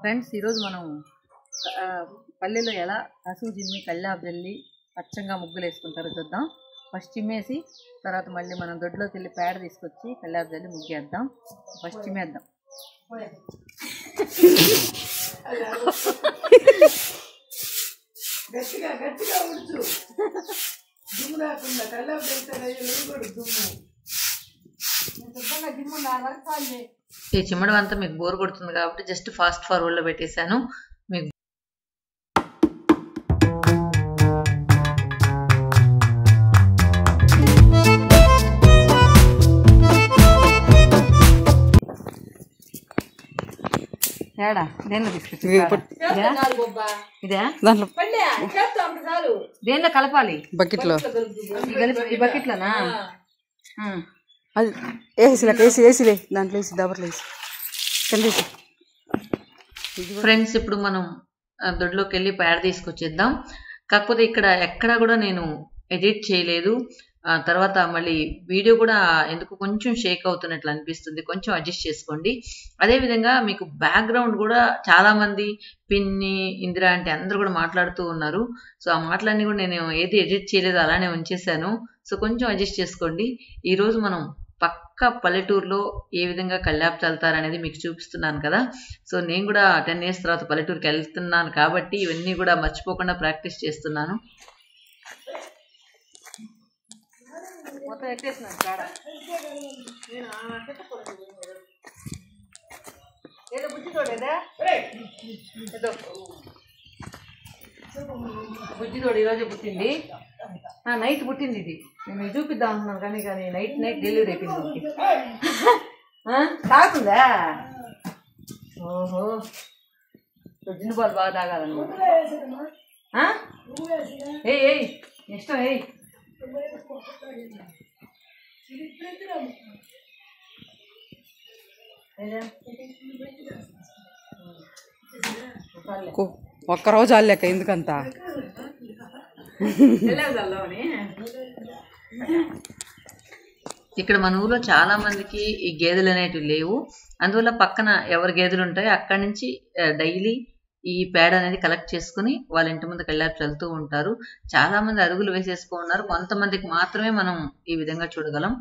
Friends, ఈరోజు మనం పల్లెలో ఎలా కసువు చిమ్మి కల్లాపు చల్లి పచ్చంగా ముగ్గులు వేసుకుంటారో చూద్దాం. ఫస్ట్ చిమ్మేసి తర్వాత మళ్ళీ మనం దొడ్లోకి వెళ్ళి పేడ తీసుకొచ్చి కల్లాపు చల్లి ముగ్గేద్దాం. ఫస్ట్ చిమ్మేద్దాం. ఈ చిమ్మడం అంతా మీకు బోర్ కొడుతుంది కాబట్టి జస్ట్ ఫాస్ట్ ఫార్వర్డ్ లో పెట్టేశాను. మీకు ఏడా దేనిలో తీసుకొచ్చి ఇదే దేనిలో కలపాలి? బకెట్లో. ఈ బకెట్లోనా? అది వేసిలే దాంట్లో వేసి దబర్లో వేసి. ఫ్రెండ్స్, ఇప్పుడు మనం దొడ్లోకి వెళ్ళి పేడ తీసుకొచ్చేద్దాం. కాకపోతే ఇక్కడ ఎక్కడా కూడా నేను ఎడిట్ చేయలేదు. తర్వాత మళ్ళీ వీడియో కూడా ఎందుకు కొంచెం షేక్ అవుతున్నట్లు అనిపిస్తుంది, కొంచెం అడ్జస్ట్ చేసుకోండి. అదేవిధంగా మీకు బ్యాక్గ్రౌండ్ కూడా చాలా మంది పిన్ని, ఇందిరా అంటే అందరూ కూడా మాట్లాడుతూ ఉన్నారు. సో ఆ మాటలన్నీ కూడా నేను ఏది ఎడిట్ చేయలేదు, అలానే ఉంచేసాను. సో కొంచెం అడ్జస్ట్ చేసుకోండి. ఈరోజు మనం పక్క పల్లెటూరులో ఏ విధంగా కల్లాపు చల్లుతారనేది మీకు చూపిస్తున్నాను కదా. సో నేను కూడా 10 years తర్వాత పల్లెటూరుకి వెళ్తున్నాను కాబట్టి ఇవన్నీ కూడా మర్చిపోకుండా ప్రాక్టీస్ చేస్తున్నాను. మొత్తం ఎట్టేసినాను కాడ. ఏదో బుజ్జితోడేదా? ఏదో బుజ్జితోడు ఈరోజు పుట్టింది. నైట్ పుట్టింది. ఇది నేను చూపిద్దాం అనుకున్నాను కానీ నైట్ డెలివరీ అయిపోయింది. తాగుతుందా? ఓహో, జిన్ను పాలు బాగా తాగాలన్నమాట. ఏయ్ ఇష్టం ఏయ్. ఒక్కరోజు అల్లేక ఎందుకంత? ఇక్కడ మన ఊర్లో చాలా మందికి ఈ గేదెలు అనేటివి లేవు. అందువల్ల పక్కన ఎవరి గేదెలు ఉంటాయో అక్కడి నుంచి డైలీ ఈ పేడ అనేది కలెక్ట్ చేసుకుని వాళ్ళ ఇంటి ముందు కల్లాపు చల్లుతూ ఉంటారు. చాలా మంది అరుగులు వేసేసుకున్నారు. కొంతమందికి మాత్రమే మనం ఈ విధంగా చూడగలం.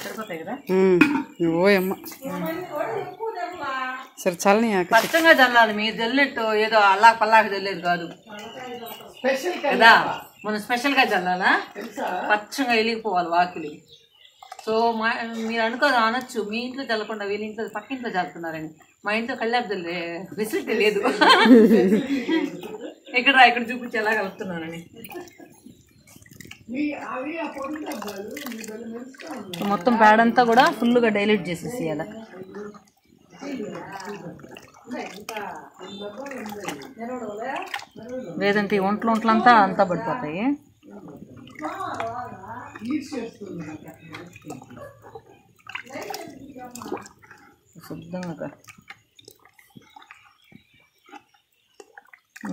సరిపోతాయి కదా? ఓయమ్మ, సరే చల్లని పచ్చంగా చల్లాలి. మీరు జల్లినట్టు ఏదో అల్లా పల్లాకి జల్లేదు కాదు కదా. మనం స్పెషల్ గా చల్లాలా, పచ్చంగా వెలిగిపోవాలి వాకిలి. సో మీరు అనొచ్చు మీ ఇంట్లో చల్లకుండా వీళ్ళ ఇంట్లో పక్కింట్లో చల్లుతున్నారని. మా ఇంట్లో కల్లాపు చల్లే ఫెసిలిటీ లేదు. ఇక్కడ చూపించి ఎలా కలుపుతున్నానని. మొత్తం పేడంతా కూడా ఫుల్గా డైల్యూట్ చేసేసి అలా. లేదంటే ఒంట్లంతా అంతా పడిపోతాయి. శుద్ధంగా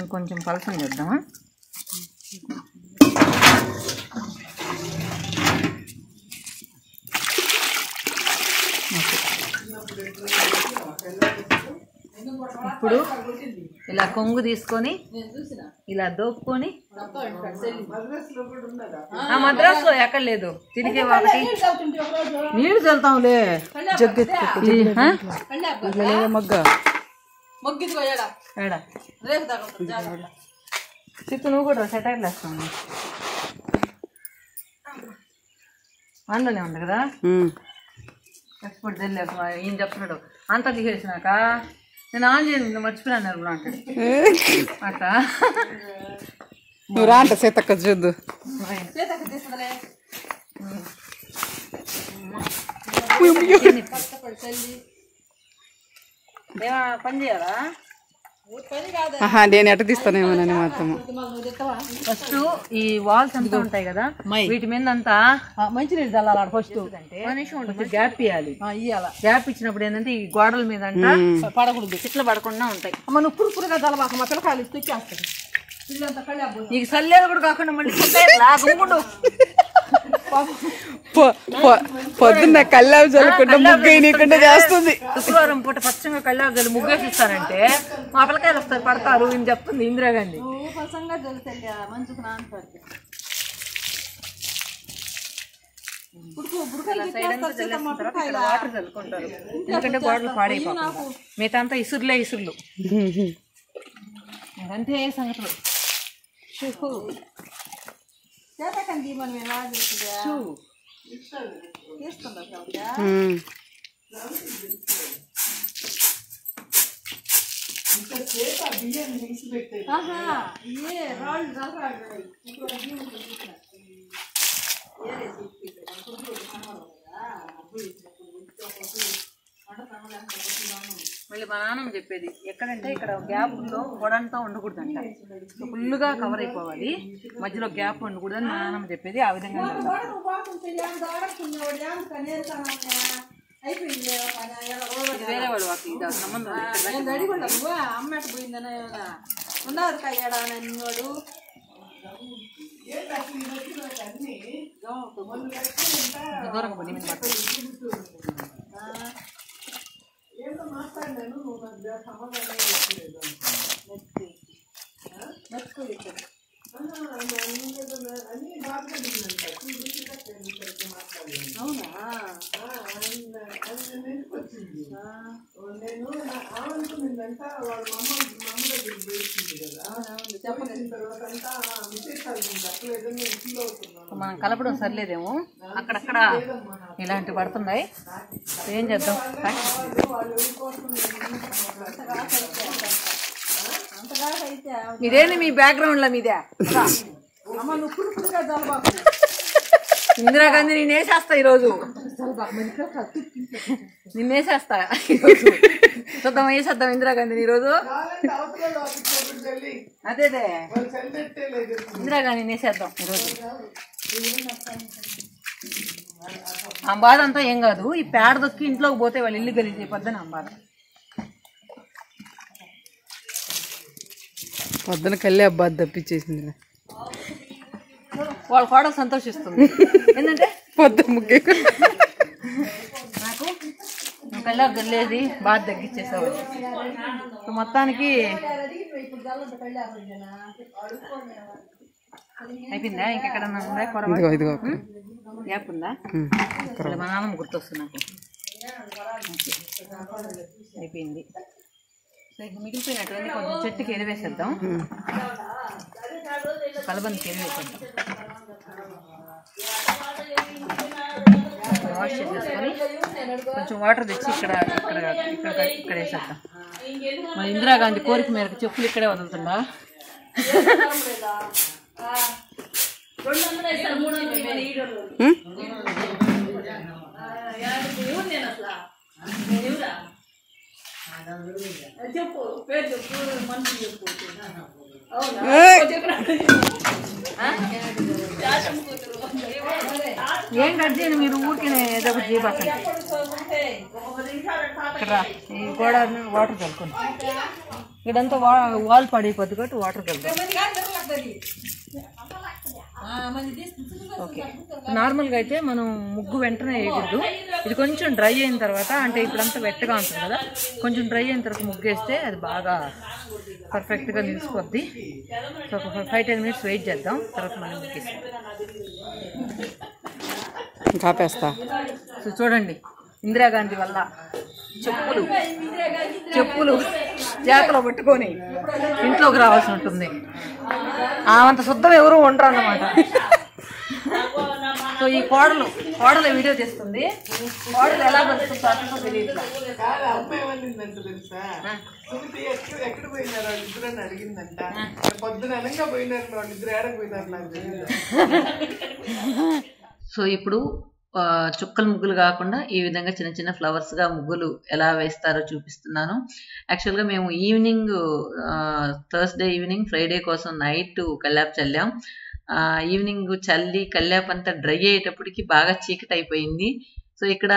ఇంకొంచెం పలసం చేద్దామా? ఇప్పుడు ఇలా కొంగు తీసుకొని ఇలా దోపుకొని, మద్రాసులో ఎక్కడ లేదు తిరిగే ఒకటి నీళ్ళు చల్లుతాంలే. చిత్తు నువ్వు కూడా సెటైర్లు వేస్తాను. అందులోనే ఉంది కదా. ఎక్స్పోర్ట్ తెలియదు ఈయన చెప్తున్నాడు. అంతా తీసేసినాక నేను ఆన్ చేయండి మర్చిపోయినాను కూడా అంటాడు. అట్లా నువ్వు రా అంట సీతక్క చూద్దు. ఏమా పని చేయాలా? నేను ఎట్ట తీస్తానేమోనని మాత్రము. ఫస్ట్ ఈ వాల్స్ అంతా ఉంటాయి కదా, వీటి మీద అంతా మంచినీళ్ళు చల్లాలి. ఫస్ట్ గ్యాప్ ఇవ్వాలి. గ్యాప్ ఇచ్చినప్పుడు ఏంటంటే ఈ గోడల మీద అంతా పడకూడదు, చెట్లు పడకుండా ఉంటాయి. నువ్వు పురుపురుగా చల్లబాక, మా పిల్లకాయలు తెచ్చేస్తాయి. నీకు చల్లేదు కూడా కాకుండా మళ్ళీ పొద్దున్న కల్లాపు చల్లుకుంటే ముగ్గు నీకుండా చేస్తుంది. శుక్రవారం పూట పచ్చంగా కల్లాపు చల్లి ముగ్గేసిస్తారంటే మా పిల్లకాయలు వస్తారు, పడతారు అని చెప్తుంది ఇందిరాగాంధీ. వాటర్ చల్లుకుంటారు ఎందుకంటే గోడలు పాడైపోతారు. మిగతా అంతా ఇసురులే ఇసురులు. అంతే సంగతులు. మళ్ళీ మా నాన్నమ్మ చెప్పేది ఎక్కడంటే ఇక్కడ గ్యాప్లో గోడంతా ఉండకూడదంట, ఫుల్గా కవర్ అయిపోవాలి, మధ్యలో గ్యాప్ ఉండకూడదని మా నాన్నమ్మ చెప్పేది. ఆ విధంగా వేరే వాడు ఇది సంబంధం దూరం పోనీ మనం కలపడం సరిలేదేమో, అక్కడక్కడ ఇలాంటివి పడుతున్నాయి. ఏం చేద్దాం, ఇదేంటి మీ బ్యాక్గ్రౌండ్ లో మీదే ఇందిరాగాంధీ నేను వేసేస్తా ఈరోజు, నిన్ను వేసేస్తా ఈరోజు. చూద్దాం వేసేద్దాం ఇందిరాగాంధీని ఈరోజు. అదేదే ఇందిరాగాంధీని వేసేద్దాం ఈరోజు. ఆ బాధ అంతా ఏం కాదు, ఈ పేడ దొక్కి ఇంట్లోకి పోతే వాళ్ళు ఇల్లు గలీజ్ అయిపోద్దని ఆ బాధ. పొద్దున కళ్ళే అబ్బా తప్పించేసింది. వాళ్ళు కూడా సంతోషిస్తుంది ఏంటంటే పొద్దున ముగ్గే నాకు కళ్ళ గల్లేది బాధ తగ్గించేసేవాళ్ళు. మొత్తానికి అయిపోయిందా? ఇంకెక్కడన్నా ఉందా గ్యాప్ ఉందా? మా నాన్నమ్మ గుర్తొస్తుంది నాకు. అయిపోయింది. సో ఇక మిగిలిపోయినటువంటి కొంచెం చెట్టుకి ఎలివేసేద్దాం, కలబందికి ఎలివేసేద్దాం. వాష్ చేసేసుకొని కొంచెం వాటర్ తెచ్చి ఇక్కడ వేసేద్దాం. మన ఇందిరాగాంధీ కోరిక మేరకు చెప్పులు ఇక్కడే వదులుతుందా? ఏం కట్ చేయండి మీరు, ఊరికే ఏదో ఒకటి చేయబోకండి. ఇక్కడ ఈ గోడ వాటర్ చల్లుకోండి, ఇక్కడంతా వాల్ పడిపోద్ది కాబట్టి వాటర్ చల్లుకోండి. ఓకే, నార్మల్గా అయితే మనం ముగ్గు వెంటనే వేయకూడదు. ఇది కొంచెం డ్రై అయిన తర్వాత, అంటే ఇప్పుడంతా వెట్టగా ఉంటుంది కదా, కొంచెం డ్రై అయిన తర్వాత ముగ్గు వేస్తే అది బాగా పర్ఫెక్ట్గా నిలిచిపోద్ది. సో ఒక 5-10 minutes వెయిట్ చేద్దాం, తర్వాత మనం ముగ్గేస్తాం. కాపేస్తా. సో చూడండి, ఇందిరాగాంధీ వల్ల చెప్పులు జాతలో పెట్టుకొని ఇంట్లోకి రావాల్సి ఉంటుంది. ఆమంత శుద్ధం ఎవరు ఉండరు అన్నమాట. సో ఈ కోడలు వీడియో తీస్తుంది, కోడలు ఎలా బతుకుతుందో తెలియదు. సో ఇప్పుడు చుక్కల ముగ్గులు కాకుండా ఈ విధంగా చిన్న చిన్న ఫ్లవర్స్గా ముగ్గులు ఎలా వేస్తారో చూపిస్తున్నాను. యాక్చువల్గా మేము ఈవినింగ్ థర్స్డే ఈవినింగ్ ఫ్రైడే కోసం నైట్ కల్లాపు చల్లాం. ఈవినింగ్ చల్లి కల్లాపు అంతా డ్రై అయ్యేటప్పటికి బాగా చీకటి అయిపోయింది. సో ఇక్కడ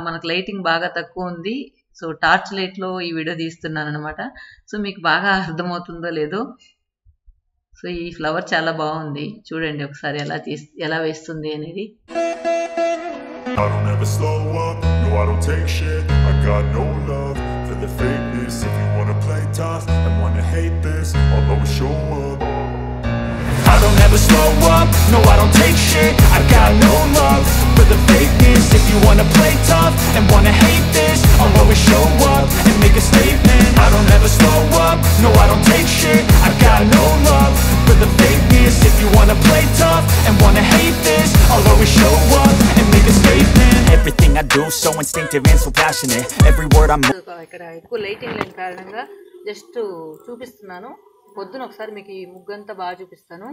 మనకు లైటింగ్ బాగా తక్కువ ఉంది. సో టార్చ్ లైట్లో ఈ వీడియో తీస్తున్నాను అనమాట. సో మీకు బాగా అర్థమవుతుందో లేదో. సో ఈ ఫ్లవర్ చాలా బాగుంది, చూడండి ఒకసారి ఎలా వేస్తుంది అనేది. I don't ever slow up, no I don't take shit. I got no love for the fakeness. If you wanna play tough and wanna hate this, I'll always show up. I don't ever slow up, no I don't take shit. I got no love for the fakeness. If you wanna play tough and wanna hate this, I'll always show up and make a statement. I don't ever slow up, no I don't take shit. I got no love for the fakeness. If you wanna play tough and wanna hate this, I'll always show up and make a statement. Everything I do so instinctive and so passionate. Every word I'm ఇక్కడ ఎక్కువ lighting లేని కారణంగా just చూపిస్తున్నాను. పొద్దున ఒకసారి మీకు ఈ ముగ్గంతా బాగా చూపిస్తాను.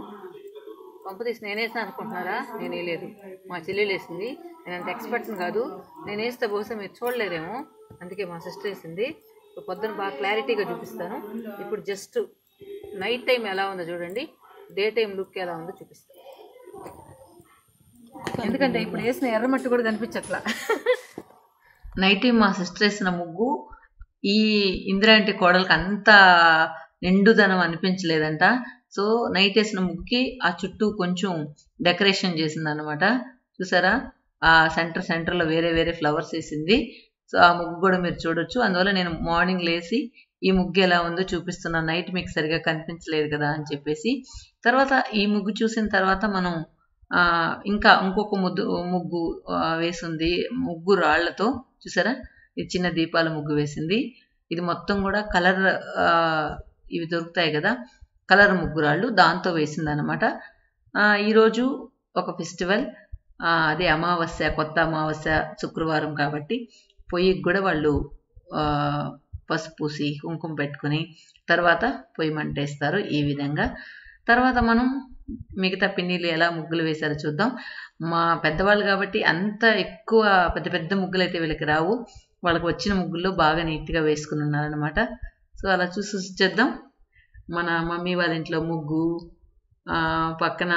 పంపతీసి నేనేసాను అనుకుంటున్నారా? నేను వేయలేదు, మా చెల్లెలు వేసింది. నేను అంత ఎక్స్పర్ట్ని కాదు, నేను వేస్తే బహుశా మీరు చూడలేరేమో, అందుకే మా సిస్టర్ వేసింది. పొద్దున బాగా క్లారిటీగా చూపిస్తాను. ఇప్పుడు జస్ట్ నైట్ టైం ఎలా ఉందో చూడండి, డే టైం లుక్ ఎలా ఉందో చూపిస్తాను. ఎందుకంటే ఇప్పుడు వేసిన ఎర్రమట్టి కూడా కనిపించట్లా. నైట్ టైం మా సిస్టర్ వేసిన ముగ్గు ఈ ఇందిరాంటి కోడలకు అంత నిండుదనం అనిపించలేదంట. సో నైట్ వేసిన ముగ్గుకి ఆ చుట్టూ కొంచెం డెకరేషన్ చేసింది అనమాట. చూసారా, ఆ సెంటర్లో వేరే వేరే ఫ్లవర్స్ వేసింది. సో ఆ ముగ్గు కూడా మీరు చూడొచ్చు. అందువల్ల నేను మార్నింగ్ లేసి ఈ ముగ్గు ఎలా ఉందో చూపిస్తున్నాను. నైట్ మీకు సరిగా కనిపించలేదు కదా అని చెప్పేసి. తర్వాత ఈ ముగ్గు చూసిన తర్వాత మనం ఇంకా ఇంకొక ముగ్గు వేసింది. ముగ్గు రాళ్లతో చూసారా, ఇది చిన్న దీపాల ముగ్గు వేసింది. ఇది మొత్తం కూడా కలర్ ఇవి దొరుకుతాయి కదా, కలర్ ముగ్గురాళ్ళు, దాంతో వేసింది అనమాట. ఈరోజు ఒక ఫెస్టివల్, అదే అమావాస్య, కొత్త అమావాస్య శుక్రవారం కాబట్టి పొయ్యికి కూడా వాళ్ళు పసుపు పూసి కుంకుమ పెట్టుకుని తర్వాత పొయ్యి మంటేస్తారు ఈ విధంగా. తర్వాత మనం మిగతా పిన్నిలు ఎలా ముగ్గులు వేశారో చూద్దాం. మా పెద్దవాళ్ళు కాబట్టి అంత ఎక్కువ పెద్ద పెద్ద ముగ్గులు అయితే వీళ్ళకి రావు. వాళ్ళకి వచ్చిన ముగ్గుల్లో బాగా నీట్గా వేసుకుని ఉన్నారనమాట. సో అలా చూసి చేద్దాం. మన మమ్మీ వాళ్ళ ఇంట్లో ముగ్గు, పక్కన